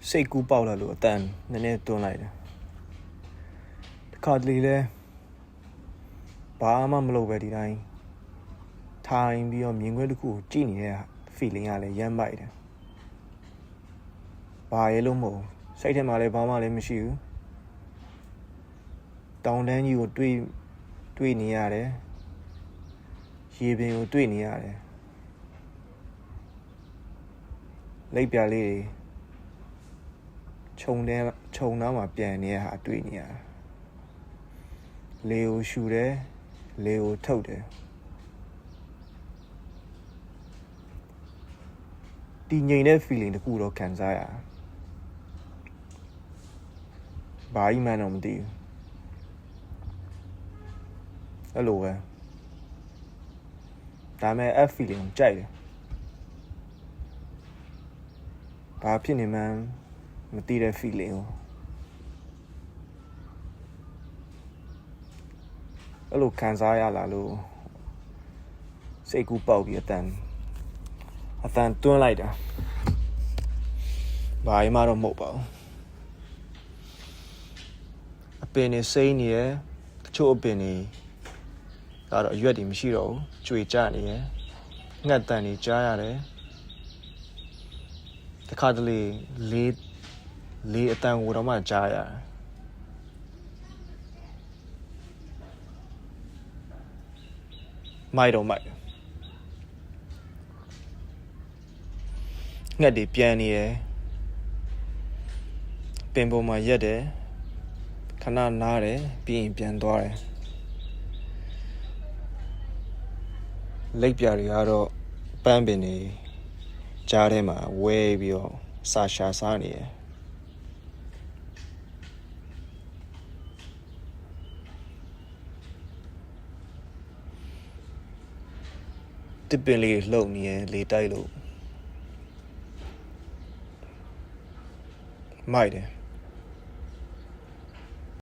စိတ်ကူးပေါက်လာလို့အတန်နည်းနည်းတွန်းလိုက်တယ်တခါတလေလဲဘာမှမလုပ်ပဲဒီတိုင်းထိုင်ပြီးတော့မြင်ကွင်းတစ်ခုကိုကြည့်နေတဲ့ feeling ကလည်းရမ်းမိုက်တယ်ဘာရဲလို့မဟုတ်စိတ်ထဲမှာလည်းဘာမှလည်းမရှိဘူးတောင်တန်းကြီးကိုတွေးနေရတယ်ရေပင်ကိုတွေးနေရတယ်လိပ်ပြာလေးတွေခြုံနှောင်းမှာပြန်နေတဲ့ဟာတွေးနေရတယ်လေကိုရှူတယ်လေကိုထုတ်တယ်ဒီငြိမ်တဲ့ feeling တခုတော့ခံစားရဘာမှန်းတော့မသိဘူးအဲ့လိုပဲဒါမဲ့ F feeling ကိုကြိုက်တယ်ဘာဖြစ်နေမှန်းမသိတဲ့ feeling ကိုအဲ့လိုခံစားရလာလို့စိတ်ကူးပေါက်ပြီးအတန်တွန်းလိုက်တာဘာမှတော့မဟုတ်ပါဘူးအပင်နေစိမ့်နေရတချို့အပင်နေကတော့အရွက်တွေမရှိတော့ဘူးကြွေကျနေရငှက်တန်တွေကြားရတယ်တခါတလေလေးအတန်ကိုတော့မှကြားရတယ်မိုက်တော့မိုက်ငှက်တွေပြန်နေရပင်ပေါ်မှာရက်တယ်ခဏနားတယ်ပြီးရင်ပြန်သွားတယ်လိပ်ပြာတွေကတော့ပန်းပင်တွေကြားထဲမှာဝဲပြီးတော့စာရှာစားနေတယ်တစ်ပင်လေးလှုပ်နေရလေတိုက်လို့မိုက်တယ်